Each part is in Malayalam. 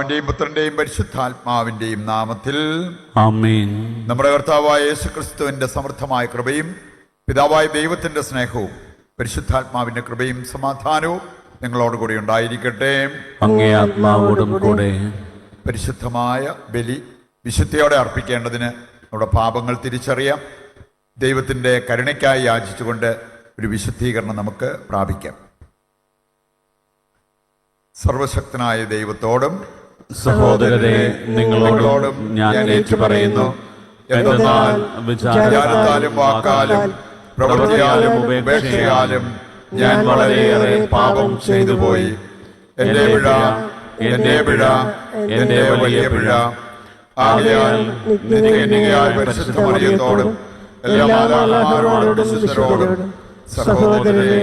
പിതാവിന്റെയും പുത്രന്റെയും പരിശുദ്ധാത്മാവിന്റെയും നാമത്തിൽ ആമേൻ. നമ്മുടെ കർത്താവായ യേശുക്രിസ്തുവിന്റെ സമൃദ്ധമായ കൃപയും പിതാവായ ദൈവത്തിന്റെ സ്നേഹവും പരിശുദ്ധാത്മാവിന്റെ കൃപയും സമാധാനവും നിങ്ങളോടുകൂടി ഉണ്ടായിരിക്കട്ടെ. അങ്ങേ ആത്മാവോടും കൂടെ. പരിശുദ്ധമായ ബലി വിശുദ്ധിയോടെ അർപ്പിക്കേണ്ടതിന് നമ്മുടെ പാപങ്ങൾ തിരിച്ചറിയാം. ദൈവത്തിന്റെ കരുണയ്ക്കായി യാചിച്ചുകൊണ്ട് ഒരു വിശുദ്ധീകരണം നമുക്ക് പ്രാപിക്കാം. സർവശക്തനായ ദൈവത്തോടും സഹോദരരെ നിങ്ങളോടും ഞാൻ ഏറ്റുപറയുന്നു, എന്തെന്നാൽ വിചാരത്താലും വാക്കാലും പ്രവൃത്തിയാലും ഉപേക്ഷയാലും ഞാൻ വളരെയേറെ പാപം ചെയ്തു പോയി. എന്റെ പിഴ, എന്റെ പിഴ, എന്റെ വലിയ പിഴ. ആകയാൽ നിത്യകന്യകയായ പരിശുദ്ധ മറിയത്തോടും എല്ലാ മാതാപിതാക്കളോടും വിശുദ്ധരോടും സഹോദരരെ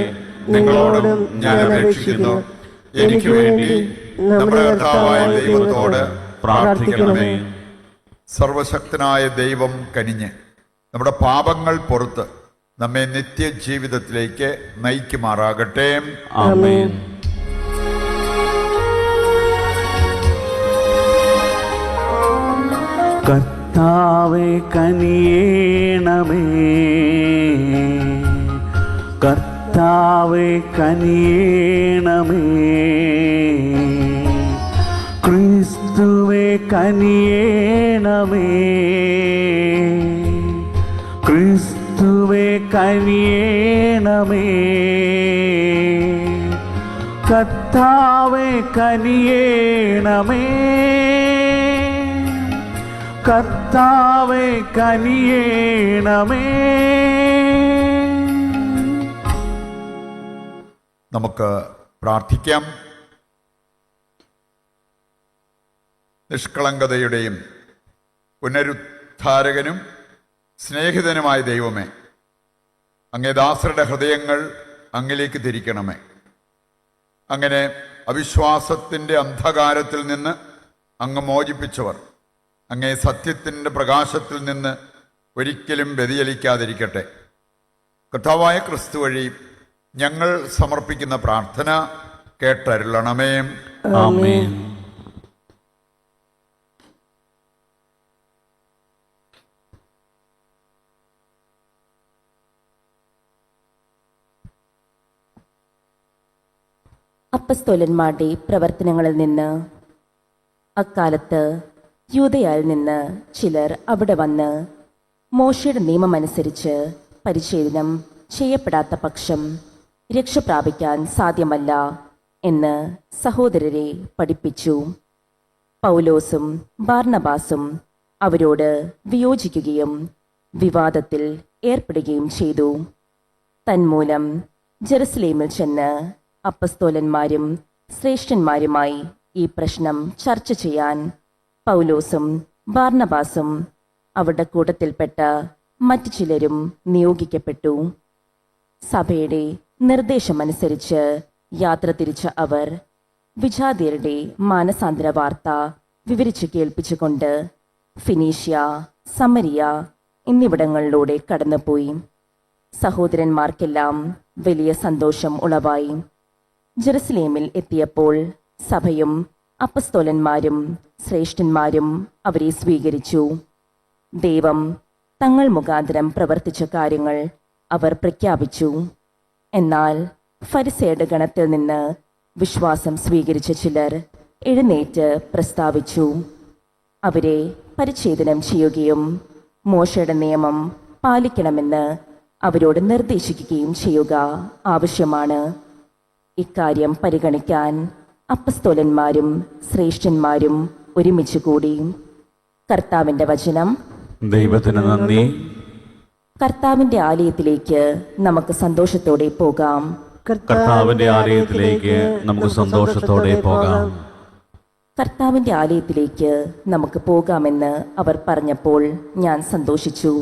നിങ്ങളോടും ഞാൻ അപേക്ഷിക്കുന്നു, എനിക്ക് വേണ്ടി നമ്മുടെ കർത്താവായ ദൈവത്തോട് പ്രാർത്ഥിക്കണമേ. സർവശക്തനായ ദൈവം കനിഞ്ഞ് നമ്മുടെ പാപങ്ങൾ പൊറുത്ത് നമ്മെ നിത്യജീവിതത്തിലേക്ക് നയിക്കുമാറാകട്ടെ. ആമേൻ. കർത്താവേ കനിയേണമേ, കർത്താവേ കനിയേണമേ, ക്രിസ്തുവേ കനിയേണമേ, ക്രിസ്തുവേ കനിയേണമേ, കർത്താവേ കനിയേണമേ, കർത്താവേ കനിയേണമേ. നമുക്ക് പ്രാർത്ഥിക്കാം. നിഷ്കളങ്കതയുടെയും പുനരുദ്ധാരകനും സ്നേഹിതനുമായ ദൈവമേ, അങ്ങേ ദാസരുടെ ഹൃദയങ്ങൾ അങ്ങിലേക്ക് തിരിക്കണമേ. അങ്ങനെ അവിശ്വാസത്തിൻ്റെ അന്ധകാരത്തിൽ നിന്ന് അങ്ങ് മോചിപ്പിച്ചവർ അങ്ങേ സത്യത്തിൻ്റെ പ്രകാശത്തിൽ നിന്ന് ഒരിക്കലും വ്യതിചലിക്കാതിരിക്കട്ടെ. കർത്താവായ ക്രിസ്തു വഴി ഞങ്ങൾ സമർപ്പിക്കുന്ന പ്രാർത്ഥന കേട്ടരുളണമേ. ആമേൻ. അപ്പസ്തോലന്മാരുടെ പ്രവർത്തനങ്ങളിൽ നിന്ന്. അക്കാലത്ത് യൂദയായിൽ നിന്ന് ചിലർ അവിടെ വന്ന്, മോശയുടെ നിയമമനുസരിച്ച് പരിച്ഛേദനം ചെയ്യപ്പെടാത്ത പക്ഷം രക്ഷ പ്രാപിക്കാൻ സാധ്യമല്ല എന്ന് സഹോദരരെ പഠിപ്പിച്ചു. പൗലോസും ബാർന്നബാസും അവരോട് വിയോജിക്കുകയും വിവാദത്തിൽ ഏർപ്പെടുകയും ചെയ്തു. തന്മൂലം ജെറുസലേമിൽ ചെന്ന് അപ്പസ്തോലന്മാരും ശ്രേഷ്ഠന്മാരുമായി ഈ പ്രശ്നം ചർച്ച ചെയ്യാൻ പൗലോസും ബാർന്നബാസും അവരുടെ കൂട്ടത്തിൽപ്പെട്ട മറ്റു ചിലരും നിയോഗിക്കപ്പെട്ടു. സഭയുടെ നിർദ്ദേശമനുസരിച്ച് യാത്ര തിരിച്ച അവർ വിജാതിയരുടെ മാനസാന്തര വാർത്ത വിവരിച്ചു കേൾപ്പിച്ചുകൊണ്ട് ഫിനീഷ്യ, സമരിയ എന്നിവിടങ്ങളിലൂടെ കടന്നുപോയി. സഹോദരന്മാർക്കെല്ലാം വലിയ സന്തോഷം ഉളവായി. ജെറുസലേമിൽ എത്തിയപ്പോൾ സഭയും അപ്പസ്തോലന്മാരും ശ്രേഷ്ഠന്മാരും അവരെ സ്വീകരിച്ചു. ദൈവം തങ്ങൾ മുഖാന്തരം പ്രവർത്തിച്ച കാര്യങ്ങൾ അവർ പ്രഖ്യാപിച്ചു. എന്നാൽ ഫരിസേയരുടെ ഗണത്തിൽ നിന്ന് വിശ്വാസം സ്വീകരിച്ച ചിലർ എഴുന്നേറ്റ് പ്രസ്താവിച്ചു. അവരെ പരിച്ഛേദനം ചെയ്യുകയും മോശയുടെ നിയമം പാലിക്കണമെന്ന് അവരോട് നിർദ്ദേശിക്കുകയും ചെയ്യുക ആവശ്യമാണ്. ഇക്കാര്യം പരിഗണിക്കാൻ അപ്പസ്തോലന്മാരും ശ്രേഷ്ഠന്മാരും ഒരുമിച്ച് കൂടി. കർത്താവിന്റെ വചനം. ദൈവത്തിന് നന്ദി. കർത്താവിന്റെ ആലയത്തിലേക്ക് നമുക്ക് സന്തോഷത്തോടെ പോകാം. കർത്താവിന്റെ ആലയത്തിലേക്ക് നമുക്ക് സന്തോഷത്തോടെ പോകാം. കർത്താവിന്റെ ആലയത്തിലേക്ക് നമുക്ക് പോകാമെന്ന് അവർ പറഞ്ഞപ്പോൾ ഞാൻ സന്തോഷിച്ചു.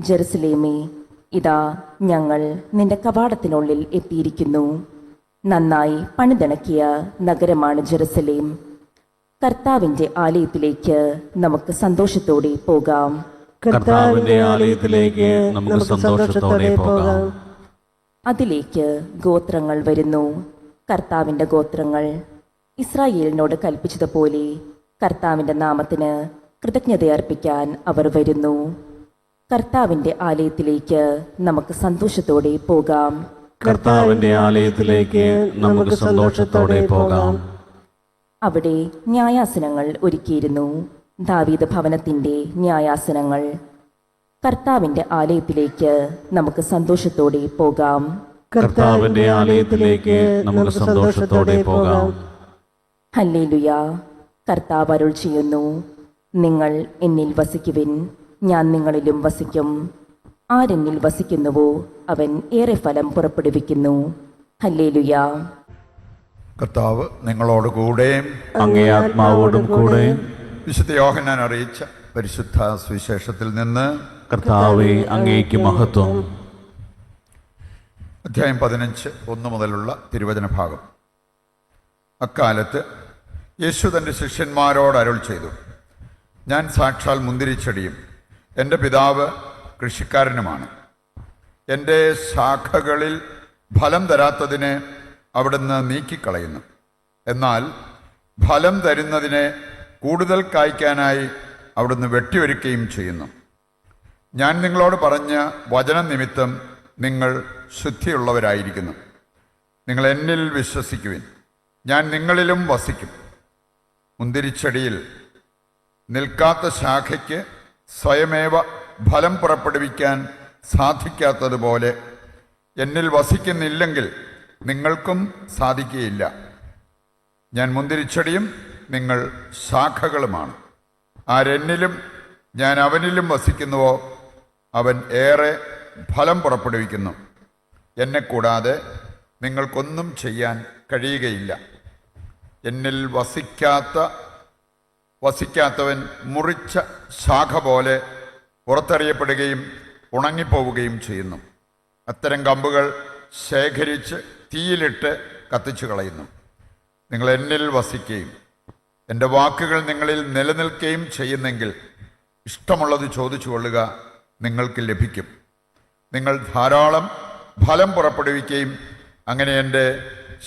ജെറുസലേമേ, ഇതാ ഞങ്ങൾ നിന്റെ കവാടത്തിനുള്ളിൽ എത്തിയിരിക്കുന്നു. നന്നായി പണിതിണക്കിയ നഗരമാണ് ജെറുസലേം. കർത്താവിന്റെ ആലയത്തിലേക്ക് നമുക്ക് സന്തോഷത്തോടെ പോകാം. കർത്താവിന്റെ ആലയത്തിലേക്ക് നമുക്ക് സന്തോഷത്തോടെ പോകാം. അതിലേക്ക് ഗോത്രങ്ങൾ വരുന്നു. കർത്താവിന്റെ ഗോത്രങ്ങൾ. ഇസ്രായേലിനോട് കൽപ്പിച്ചതുപോലെ കർത്താവിൻ്റെ നാമത്തിന് കൃതജ്ഞതയർപ്പിക്കാൻ അവർ വരുന്നു. കർത്താവിൻ്റെ ആലയത്തിലേക്ക് നമുക്ക് സന്തോഷത്തോടെ പോകാം. കർത്താവിന്റെ ആലയത്തിലേക്ക് നമുക്ക് സന്തോഷത്തോടെ പോകാം. അവിടെ ന്യായാസനങ്ങൾ ഒരുക്കിയിരുന്നു, ദാവീദ് ഭവനത്തിൻ്റെ ന്യായാസനങ്ങൾ. കർത്താവിൻ്റെ ആലയത്തിലേക്ക് നമുക്ക് സന്തോഷത്തോടെ പോകാം. കർത്താവിന്റെ ആലയത്തിലേക്ക് നമുക്ക് സന്തോഷത്തോടെ പോകാം. ഹല്ലേലൂയ. കർത്താവ് അരുൾ ചെയ്യുന്നു, നിങ്ങൾ എന്നിൽ വസിക്കുവിൻ, ഞാൻ നിങ്ങളിലും വസിക്കും. ആരെന്നിൽ വസിക്കുന്നുവോ അവൻ ഏറെ ഫലം പുറപ്പെടുവിക്കുന്നു. ഹല്ലേലൂയ. കർത്താവ് നിങ്ങളോട് കൂടെ. അങ്ങേ ആത്മാവോടും കൂടെ. വിശുദ്ധ യോഹന്നാൻ അറിയിച്ച പരിശുദ്ധ സുവിശേഷത്തിൽ നിന്ന്. കർത്താവേ, അങ്ങേക്ക് മഹത്വം. അധ്യായം 15 1 മുതലുള്ള തിരുവചന ഭാഗം. അക്കാലത്ത് യേശു തൻ്റെ ശിഷ്യന്മാരോട് അരുൾ ചെയ്തു, ഞാൻ സാക്ഷാൽ മുന്തിരിച്ചെടിയും എൻ്റെ പിതാവ് കൃഷിക്കാരനുമാണ്. എൻ്റെ ശാഖകളിൽ ഫലം തരാത്തതിനെ അവിടുന്ന് നീക്കിക്കളയുന്നു, എന്നാൽ ഫലം തരുന്നതിനെ കൂടുതൽ കായ്ക്കാനായി അവിടുന്ന് വെട്ടിയൊരുക്കുകയും ചെയ്യുന്നു. ഞാൻ നിങ്ങളോട് പറഞ്ഞ വചനം നിമിത്തം നിങ്ങൾ ശുദ്ധിയുള്ളവരായിരിക്കുന്നു. നിങ്ങൾ എന്നിൽ വിശ്വസിക്കുവിൻ, ഞാൻ നിങ്ങളിലും വസിക്കും. മുന്തിരിച്ചെടിയിൽ നിൽക്കാത്ത ശാഖയ്ക്ക് സ്വയമേവ ഫലം പുറപ്പെടുവിക്കാൻ സാധിക്കാത്തതുപോലെ എന്നിൽ വസിക്കുന്നില്ലെങ്കിൽ നിങ്ങൾക്കും സാധിക്കുകയില്ല. ഞാൻ മുന്തിരിച്ചെടിയും നിങ്ങൾ ശാഖകളുമാണ്. ആരെന്നിലും ഞാൻ അവനിലും വസിക്കുന്നുവോ അവൻ ഏറെ ഫലം പുറപ്പെടുവിക്കുന്നു. എന്നെ കൂടാതെ നിങ്ങൾക്കൊന്നും ചെയ്യാൻ കഴിയുകയില്ല. എന്നിൽ വസിക്കാത്തവൻ മുറിച്ച ശാഖ പോലെ പുറത്തെറിയപ്പെടുകയും ഉണങ്ങിപ്പോവുകയും ചെയ്യുന്നു. അത്തരം കമ്പുകൾ ശേഖരിച്ച് തീയിലിട്ട് കത്തിച്ചു കളയുന്നു. നിങ്ങൾ എന്നിൽ വസിക്കുകയും എൻ്റെ വാക്കുകൾ നിങ്ങളിൽ നിലനിൽക്കുകയും ചെയ്യുന്നെങ്കിൽ ഇഷ്ടമുള്ളത് ചോദിച്ചു കൊള്ളുക, നിങ്ങൾക്ക് ലഭിക്കും. നിങ്ങൾ ധാരാളം ഫലം പുറപ്പെടുവിക്കുകയും അങ്ങനെ എൻ്റെ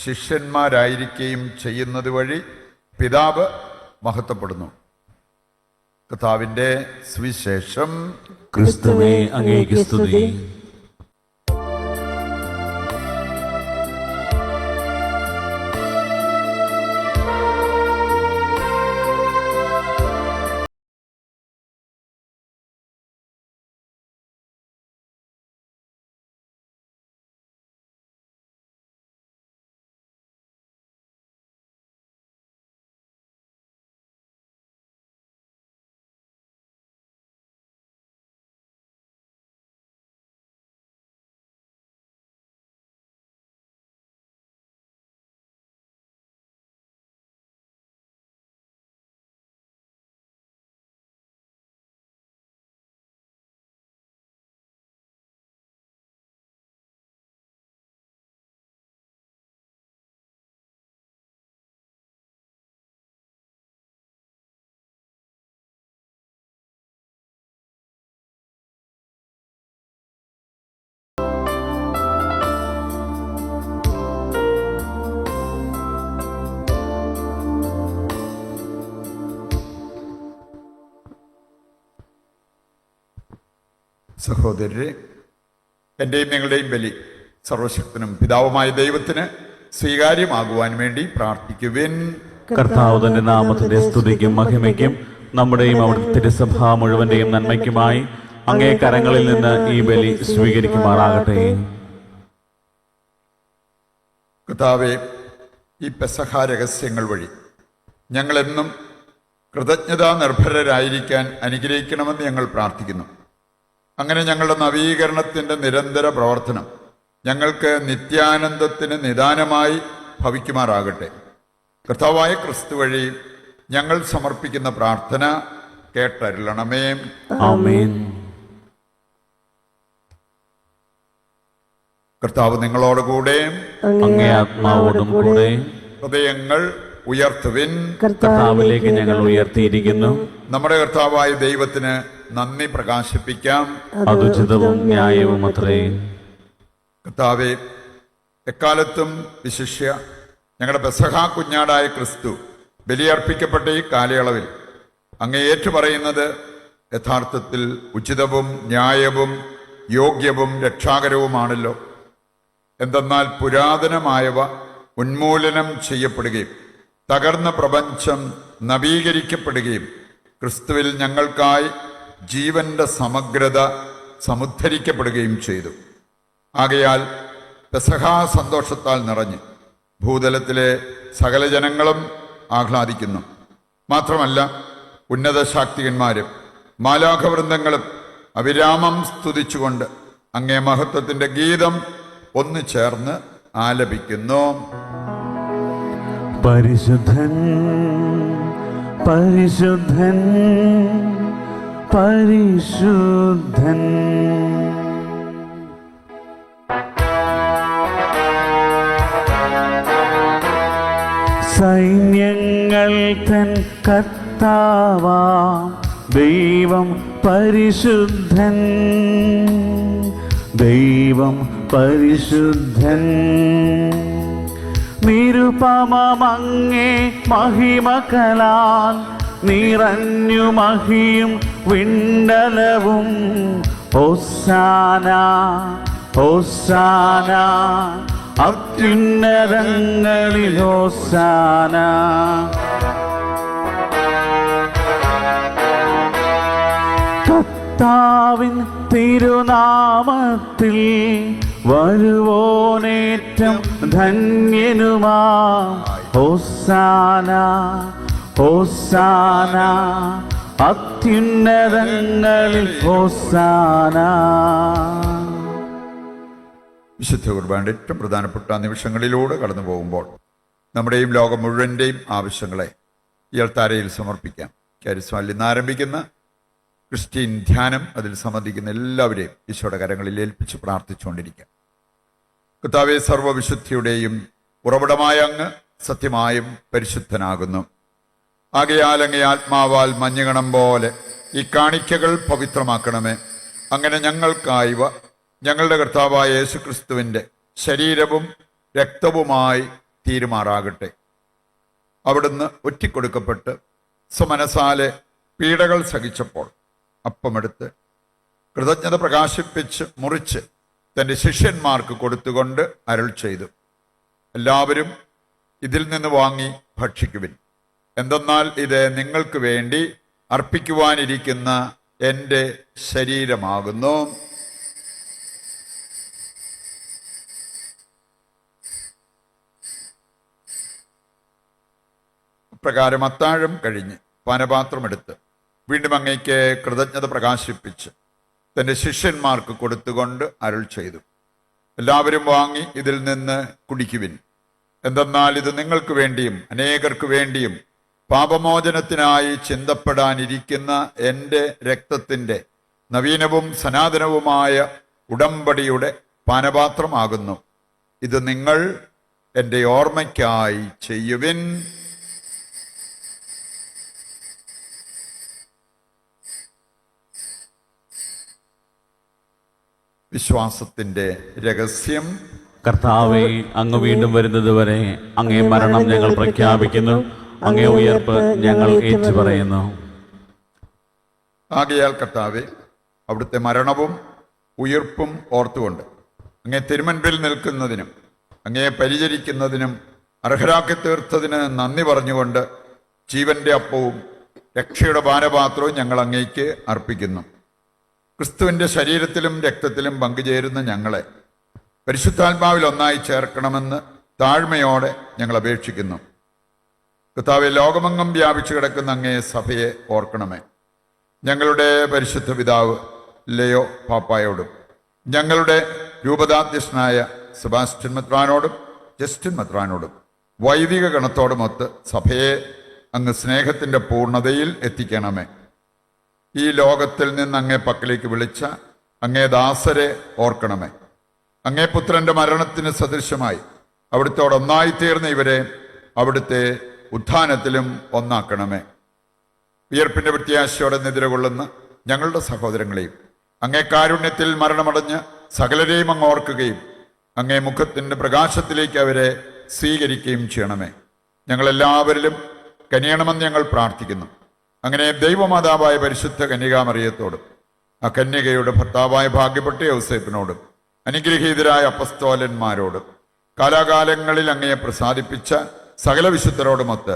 ശിഷ്യന്മാരായിരിക്കുകയും ചെയ്യുന്നത് വഴി പിതാവ് മഹത്വപ്പെടുന്നു. കർത്താവിൻ്റെ സുവിശേഷം. ക്രിസ്തുവേ, അങ്ങേക്ക് സ്തുതി. സഹോദരരെ, എൻ്റെയും നിങ്ങളുടെയും ബലി സർവശക്തനും പിതാവുമായ ദൈവത്തിന് സ്വീകാര്യമാകുവാൻ വേണ്ടി പ്രാർത്ഥിക്കുവിൻ. കർത്താവ് തന്റെ നാമത്തിന്റെ സ്തുതിക്കും മഹിമയ്ക്കും നമ്മുടെയും അവിടുത്തെ തിരുസഭ മുഴുവന്റെയും നന്മയ്ക്കുമായി അങ്ങേ കരങ്ങളിൽ നിന്ന് ഈ ബലി സ്വീകരിക്കുമാറാകട്ടെ. കർത്താവേ, ഈ പെസഹ രഹസ്യങ്ങൾ വഴി ഞങ്ങളെന്നും കൃതജ്ഞതാ നിർഭരരായിരിക്കാൻ അനുഗ്രഹിക്കണമെന്ന് ഞങ്ങൾ പ്രാർത്ഥിക്കുന്നു. അങ്ങനെ ഞങ്ങളുടെ നവീകരണത്തിൻ്റെ നിരന്തര പ്രവർത്തനം ഞങ്ങൾക്ക് നിത്യാനന്ദത്തിന് നിദാനമായി ഭവിക്കുമാറാകട്ടെ. കർത്താവായ ക്രിസ്തു വഴി ഞങ്ങൾ സമർപ്പിക്കുന്ന പ്രാർത്ഥന കേട്ടരുളണമേ. ആമേൻ. കർത്താവ് നിങ്ങളോട് കൂടെ. അങ്ങേ ആത്മാവോടും കൂടെ. ഹൃദയങ്ങൾ ഉയർത്തുവിൻ. കർത്താവിലേക്ക് ഞങ്ങൾ ഉയർത്തിയിരിക്കുന്നു. നമ്മുടെ കർത്താവായ ദൈവത്തിന് നന്ദി പ്രകാശിപ്പിക്കാം. അത് ഉചിതവും ന്യായവും അത്രേ. കർത്താവെ, എക്കാലത്തും വിശിഷ്യ ഞങ്ങളുടെ പെസഹാ കുഞ്ഞാടായ ക്രിസ്തു ബലിയർപ്പിക്കപ്പെട്ട ഈ കാലയളവിൽ അങ്ങേ ഏറ്റുപറയുന്നത് യഥാർത്ഥത്തിൽ ഉചിതവും ന്യായവും യോഗ്യവും രക്ഷാകരവുമാണല്ലോ. എന്തെന്നാൽ പുരാതനമായവ ഉന്മൂലനം ചെയ്യപ്പെടുകയും തകർന്ന പ്രപഞ്ചം നവീകരിക്കപ്പെടുകയും ക്രിസ്തുവിൽ ഞങ്ങൾക്കായി ജീവന്റെ സമഗ്രത സമുദ്ധരിക്കപ്പെടുകയും ചെയ്തു. ആകയാൽ പെസഹാ സന്തോഷത്താൽ നിറഞ്ഞ് ഭൂതലത്തിലെ സകല ജനങ്ങളും ആഹ്ലാദിക്കുന്നു. മാത്രമല്ല, ഉന്നത ശാക്തികന്മാരും മാലാഖവൃന്ദങ്ങളും അവിരാമം സ്തുതിച്ചുകൊണ്ട് അങ്ങേ മഹത്വത്തിന്റെ ഗീതം ഒന്നു ചേർന്ന് ആലപിക്കുന്നു. പരിശുദ്ധൻ പരിശുദ്ധൻ പരിശുദ്ധൻ. സൈന്യങ്ങൾ തൻ കർത്താവാം ദൈവം പരിശുദ്ധൻ, ദൈവം പരിശുദ്ധൻ. നിരുപമമങ്ങേ മഹിമകലാൽ നിറഞ്ഞു മഹിയും വിണ്ടലവും. ഹോസാന ഹോസാന അത്യുന്നതങ്ങളിൽ ഹോസാന. കർത്താവിൻ തിരുനാമത്തിൽ വരുവോനേറ്റം ധന്യനുമാ. ഹോസാന ഹോസാന അത്യുന്നതങ്ങളിൽ ഹോസാന. വിശുദ്ധ കുർബാനയുടെ ഏറ്റവും പ്രധാനപ്പെട്ട നിമിഷങ്ങളിലൂടെ കടന്നു പോകുമ്പോൾ നമ്മുടെയും ലോകം മുഴുവൻ്റെയും ആവശ്യങ്ങളെ ഈ അൾത്താരയിൽ സമർപ്പിക്കാം. ക്യാരിസ്മാലിൽ നിന്ന് ആരംഭിക്കുന്ന ക്രിസ്ത്യൻ ധ്യാനം, അതിൽ സംബന്ധിക്കുന്ന എല്ലാവരെയും ഈശോയുടെ കരങ്ങളിൽ ഏൽപ്പിച്ച് പ്രാർത്ഥിച്ചുകൊണ്ടിരിക്കാം. കർത്താവേ, സർവ്വവിശുദ്ധിയുടെയും ഉറവിടമായ അങ്ങ് സത്യമായും പരിശുദ്ധനാകുന്നു. ആകയാൽ അങ്ങേ ആത്മാവാൽ മഞ്ഞുകണം പോലെ ഈ കാണിക്കകൾ പവിത്രമാക്കണമേ. അങ്ങനെ ഞങ്ങൾക്കായവ ഞങ്ങളുടെ കർത്താവായ യേശുക്രിസ്തുവിൻ്റെ ശരീരവും രക്തവുമായി തീരുമാറാകട്ടെ. അവിടുന്ന് ഒറ്റിക്കൊടുക്കപ്പെട്ട് സ്വമനസാലെ പീഡകൾ സഹിച്ചപ്പോൾ അപ്പമെടുത്ത് കൃതജ്ഞത പ്രകാശിപ്പിച്ച് മുറിച്ച് തൻ്റെ ശിഷ്യന്മാർക്ക് കൊടുത്തുകൊണ്ട് അരുൾ ചെയ്തു, എല്ലാവരും ഇതിൽ നിന്ന് വാങ്ങി ഭക്ഷിക്കുവിൻ. എന്തെന്നാൽ ഇത് നിങ്ങൾക്ക് വേണ്ടി അർപ്പിക്കുവാനിരിക്കുന്ന എൻ്റെ ശരീരമാകുന്നു. പ്രകാരം അത്താഴം കഴിഞ്ഞ് പാനപാത്രമെടുത്ത് വീണ്ടും അങ്ങയ്ക്ക് കൃതജ്ഞത പ്രകാശിപ്പിച്ച് തൻ്റെ ശിഷ്യന്മാർക്ക് കൊടുത്തുകൊണ്ട് അരുൾ ചെയ്തു, എല്ലാവരും വാങ്ങി ഇതിൽ നിന്ന് കുടിക്കുവിൻ. എന്തെന്നാൽ ഇത് നിങ്ങൾക്ക് വേണ്ടിയും അനേകർക്ക് വേണ്ടിയും പാപമോചനത്തിനായി ചിന്തപ്പെടാനിരിക്കുന്ന എൻ്റെ രക്തത്തിൻ്റെ നവീനവും സനാതനവുമായ ഉടമ്പടിയുടെ പാനപാത്രമാകുന്നു. ഇത് നിങ്ങൾ എൻ്റെ ഓർമ്മയ്ക്കായി ചെയ്യുവിൻ. വിശ്വാസത്തിന്റെ രഹസ്യം. കർത്താവേ, അങ്ങ് വീണ്ടും വരുന്നത് വരെ അങ്ങേ മരണം ഞങ്ങൾ പ്രഖ്യാപിക്കുന്നു, അങ്ങേ ഉയർപ്പ് ഞങ്ങൾ ഏറ്റുപറയുന്നു. ആകയാൽ കർത്താവേ, അവിടുത്തെ മരണവും ഉയർപ്പും ഓർത്തുകൊണ്ട് അങ്ങേ തിരുമുൻപിൽ നിൽക്കുന്നതിനും അങ്ങേ പരിചരിക്കുന്നതിനും അർഹരാക്കി തീർത്തതിന് നന്ദി പറഞ്ഞുകൊണ്ട് ജീവന്റെ അപ്പവും രക്ഷയുടെ പാനപാത്രവും ഞങ്ങൾ അങ്ങേക്ക് അർപ്പിക്കുന്നു. ക്രിസ്തുവിൻ്റെ ശരീരത്തിലും രക്തത്തിലും പങ്കുചേരുന്ന ഞങ്ങളെ പരിശുദ്ധാത്മാവിൽ ഒന്നായി ചേർക്കണമെന്ന് താഴ്മയോടെ ഞങ്ങൾ അപേക്ഷിക്കുന്നു. കർത്താവേ, ലോകമെങ്ങും വ്യാപിച്ചു കിടക്കുന്ന അങ്ങേ സഭയെ ഓർക്കണമേ. ഞങ്ങളുടെ പരിശുദ്ധ പിതാവ് ലയോ പാപ്പായോടും ഞങ്ങളുടെ രൂപതാധ്യക്ഷനായ സെബാസ്റ്റ്യൻ മെത്രാനോടും ജസ്റ്റിൻ മെത്രാനോടും വൈദിക ഗണത്തോടുമൊത്ത് സഭയെ അങ്ങ് സ്നേഹത്തിൻ്റെ പൂർണ്ണതയിൽ എത്തിക്കണമേ. ഈ ലോകത്തിൽ നിന്ന് അങ്ങേ പക്കലേക്ക് വിളിച്ച അങ്ങേ ദാസരെ ഓർക്കണമേ. അങ്ങേ പുത്രന്റെ മരണത്തിന് സദൃശമായി അവിടുത്തോടൊന്നായിത്തീർന്ന ഇവരെ അവിടുത്തെ ഉത്ഥാനത്തിലും ഒന്നാക്കണമേ. ഉയർപ്പിന്റെ പ്രത്യാശയോടെ നിദ്രകൊള്ളുന്ന ഞങ്ങളുടെ സഹോദരങ്ങളെയും അങ്ങേ കാരുണ്യത്തിൽ മരണമടഞ്ഞ് സകലരെയും അങ്ങ് ഓർക്കുകയും അങ്ങേ മുഖത്തിന്റെ പ്രകാശത്തിലേക്ക് അവരെ സ്വീകരിക്കുകയും ചെയ്യണമേ. ഞങ്ങളെല്ലാവരിലും കനിയണമെന്ന് ഞങ്ങൾ പ്രാർത്ഥിക്കുന്നു. അങ്ങനെ ദൈവമാതാവായ പരിശുദ്ധ കന്യകാമറിയത്തോടും ആ കന്യകയുടെ ഭർത്താവായ ഭാഗ്യപ്പെട്ട യൗസേപ്പിനോടും അനുഗ്രഹീതരായ അപ്പസ്തോലന്മാരോടും കാലാകാലങ്ങളിൽ അങ്ങയെ പ്രസാദിപ്പിച്ച സകല വിശുദ്ധരോടുമൊത്ത്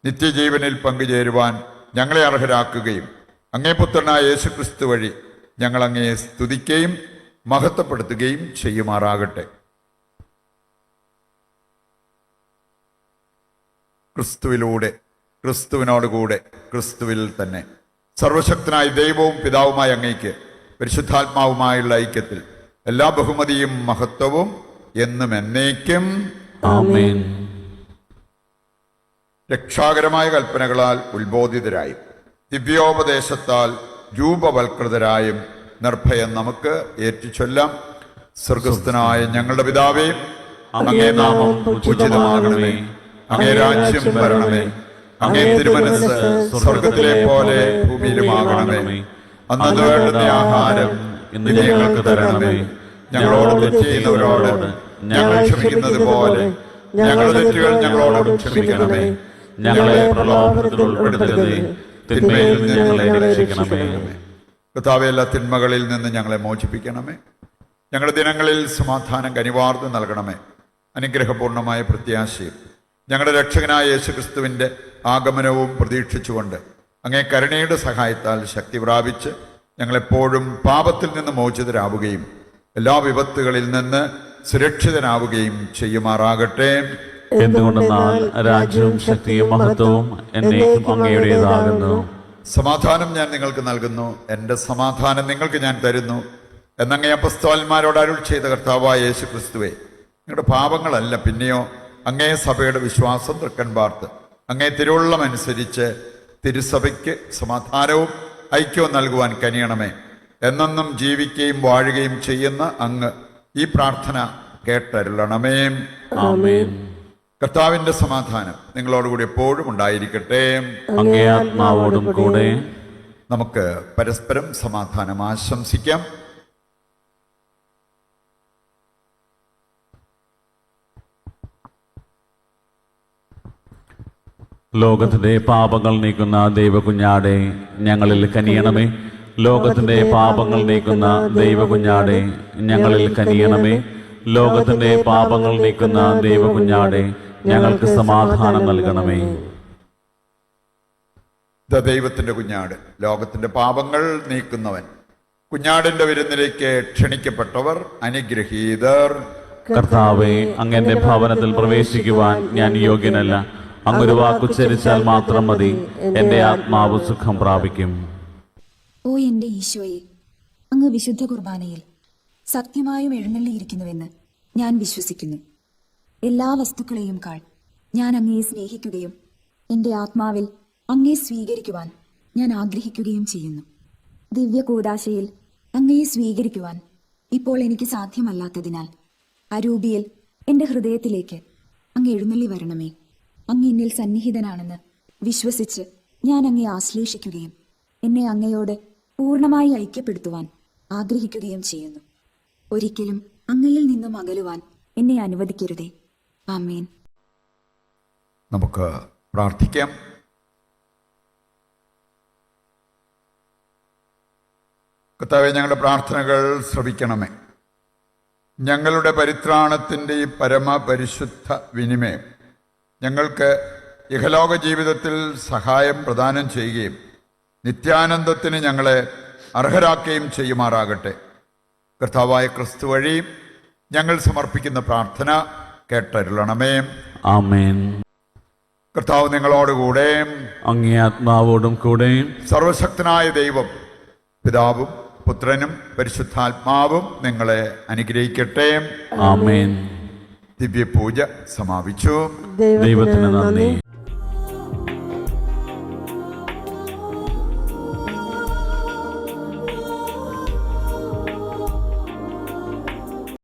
നിത്യജീവനിൽ പങ്കുചേരുവാൻ ഞങ്ങളെ അർഹരാക്കുകയും അങ്ങേ പുത്രനായ യേശുക്രിസ്തു വഴി ഞങ്ങൾ അങ്ങയെ സ്തുതിക്കുകയും മഹത്വപ്പെടുത്തുകയും ചെയ്യുമാറാകട്ടെ. ക്രിസ്തുവിലൂടെ, ക്രിസ്തുവിനോടുകൂടെ, ക്രിസ്തുവിൽ തന്നെ സർവശക്തനായ ദൈവവും പിതാവുമായ അങ്ങയ്ക്ക് പരിശുദ്ധാത്മാവുമായുള്ള ഐക്യത്തിൽ എല്ലാ ബഹുമതിയും മഹത്വവും എന്നും എന്നേക്കും ആമേൻ. രക്ഷാകരമായ കൽപ്പനകളാൽ ഉത്ബോധിതരായും ദിവ്യോപദേശത്താൽ രൂപവൽകൃതരായും നിർഭയം നമുക്ക് ഏറ്റുചൊല്ലാം. സ്വർഗസ്ഥനായ ഞങ്ങളുടെ പിതാവേ, അങ്ങേ നാമം ഉചിതമാകണമേ, അങ്ങേ രാജ്യം വരണമേ, അങ്ങേ തിരുമനസ് സ്വർഗത്തിലെ പോലെ ഭൂമിയിലുമാകണമേ. അന്നു വേണ്ടുന്ന ആഹാരം ഇന്ന് ഞങ്ങൾക്ക് തരണമേ. ഞങ്ങളോട് തെറ്റ് ചെയ്യുന്നവരോട് ഞങ്ങൾ ക്ഷമിക്കുന്നത് പോലെ ഞങ്ങളുടെ തെറ്റുകൾ ഞങ്ങളോട് ക്ഷമിക്കണമേ. ഞങ്ങളെ പ്രലോഭനത്തിൽ ഉൾപ്പെടുത്തരുതേ, തിന്മയിൽ നിന്ന് ഞങ്ങളെ രക്ഷിക്കണമേ. കർത്താവേ, എല്ലാ തിന്മകളിൽ നിന്ന് ഞങ്ങളെ മോചിപ്പിക്കണമേ. ഞങ്ങളുടെ ദിനങ്ങളിൽ സമാധാനം കനിവാർന്ന് നൽകണമേ. അനുഗ്രഹപൂർണമായ പ്രത്യാശയും ഞങ്ങളുടെ രക്ഷകനായ യേശുക്രിസ്തുവിൻ്റെ ആഗമനവും പ്രതീക്ഷിച്ചുകൊണ്ട് അങ്ങേ കരുണയുടെ സഹായത്താൽ ശക്തി പ്രാപിച്ച് ഞങ്ങളെപ്പോഴും പാപത്തിൽ നിന്ന് മോചിതരാവുകയും എല്ലാ വിപത്തുകളിൽ നിന്ന് സുരക്ഷിതനാവുകയും ചെയ്യുമാറാകട്ടെ. എന്തുകൊണ്ടെന്നാൽ രാജ്യവും ശക്തിയും മഹത്വവും എന്നേക്കും അങ്ങയുടേതാകുന്നു. സമാധാനം ഞാൻ നിങ്ങൾക്ക് നൽകുന്നു, എൻ്റെ സമാധാനം നിങ്ങൾക്ക് ഞാൻ തരുന്നു എന്നങ്ങേ അപ്പസ്തോലന്മാരോട് അരുൾ ചെയ്ത കർത്താവായ യേശു ക്രിസ്തുവേ, നിങ്ങളുടെ പാപങ്ങളല്ല പിന്നെയോ അങ്ങേ സഭയുടെ വിശ്വാസം തൃക്കൻ പാർത്ത് അങ്ങേ തിരുവുള്ളമനുസരിച്ച് തിരുസഭയ്ക്ക് സമാധാനവും ഐക്യവും നൽകുവാൻ കനിയണമേ. എന്നെന്നും ജീവിക്കുകയും വാഴുകയും ചെയ്യുന്ന അങ്ങ് ഈ പ്രാർത്ഥന കേട്ടരുളണമേ. ആമേൻ. കർത്താവിന്റെ സമാധാനം നിങ്ങളോടുകൂടി എപ്പോഴും ഉണ്ടായിരിക്കട്ടെ. അങ്ങേ ആത്മാവോടും കൂടെ. നമുക്ക് പരസ്പരം സമാധാനം ആശംസിക്കാം. ലോകത്തിന്റെ പാപങ്ങൾ നീക്കുന്ന ദൈവകുഞ്ഞാടെ ഞങ്ങളിൽ കനിയണമേ. ലോകത്തിന്റെ പാപങ്ങൾ നീക്കുന്ന ദൈവകുഞ്ഞാടെ ഞങ്ങളിൽ കനിയണമേ. ലോകത്തിന്റെ പാപങ്ങൾ നീക്കുന്ന ദൈവകുഞ്ഞാടെ ഞങ്ങൾക്ക് സമാധാനം നൽകണമേ. ദൈവത്തിന്റെ കുഞ്ഞാട്, ലോകത്തിന്റെ പാപങ്ങൾ നീക്കുന്നവൻ, കുഞ്ഞാടിന്റെ വിരുന്നിലേക്ക് ക്ഷണിക്കപ്പെട്ടവർ അനുഗ്രഹീതർ. കർത്താവേ, അങ്ങന്റെ ഭവനത്തിൽ പ്രവേശിക്കുവാൻ ഞാൻ യോഗ്യനല്ല. അങ്ങൊരു വാക്കുച്ചരിച്ചാൽ മാത്രം മതി, എന്റെ ആത്മാവ് സുഖം പ്രാപിക്കും. ഓ എന്റെ ഈശോയെ, അങ്ങ് വിശുദ്ധ കുർബാനയിൽ സത്യമായും എഴുന്നള്ളിയിരിക്കുന്നുവെന്ന് ഞാൻ വിശ്വസിക്കുന്നു. എല്ലാ വസ്തുക്കളെയും കാൾ ഞാൻ അങ്ങയെ സ്നേഹിക്കുകയും എന്റെ ആത്മാവിൽ അങ്ങയെ സ്വീകരിക്കുവാൻ ഞാൻ ആഗ്രഹിക്കുകയും ചെയ്യുന്നു. ദിവ്യ കൂദാശയിൽ അങ്ങയെ സ്വീകരിക്കുവാൻ ഇപ്പോൾ എനിക്ക് സാധ്യമല്ലാത്തതിനാൽ അരൂപിയിൽ എന്റെ ഹൃദയത്തിലേക്ക് അങ്ങ് എഴുന്നള്ളി വരണമേ. അങ്ങ് എന്നിൽ സന്നിഹിതനാണെന്ന് വിശ്വസിച്ച് ഞാൻ അങ്ങയെ ആശ്ലേഷിക്കുകയും എന്നെ അങ്ങയോട് പൂർണ്ണമായി ഐക്യപ്പെടുത്തുവാൻ ആഗ്രഹിക്കുകയും ചെയ്യുന്നു. ഒരിക്കലും അങ്ങയിൽ നിന്നും അകലുവാൻ എന്നെ അനുവദിക്കരുതേ. ആമേൻ. നമുക്ക് പ്രാർത്ഥിക്കാം. കർത്താവേ, ഞങ്ങളുടെ പ്രാർത്ഥനകൾ ശ്രവിക്കണമേ. ഞങ്ങളുടെ പരിത്രാണത്തിൻ്റെ ഈ പരമപരിശുദ്ധ വിനിമയം ഞങ്ങൾക്ക് ഇഹലോക ജീവിതത്തിൽ സഹായം പ്രദാനം ചെയ്യുകയും നിത്യാനന്ദത്തിന് ഞങ്ങളെ അർഹരാക്കുകയും ചെയ്യുമാറാകട്ടെ. കർത്താവായ ക്രിസ്തു വഴി ഞങ്ങൾ സമർപ്പിക്കുന്ന പ്രാർത്ഥന കേട്ടരുളണമേ. ആമേൻ. കർത്താവ് നിങ്ങളോടുകൂടെ, അങ്ങേ ആത്മാവോടും കൂടെ. സർവശക്തനായ ദൈവം പിതാവും പുത്രനും പരിശുദ്ധാത്മാവും നിങ്ങളെ അനുഗ്രഹിക്കട്ടെ. ആമേൻ. ദിവ്യപൂജ സമാപിച്ചു. ദൈവത്തിന് നന്ദി.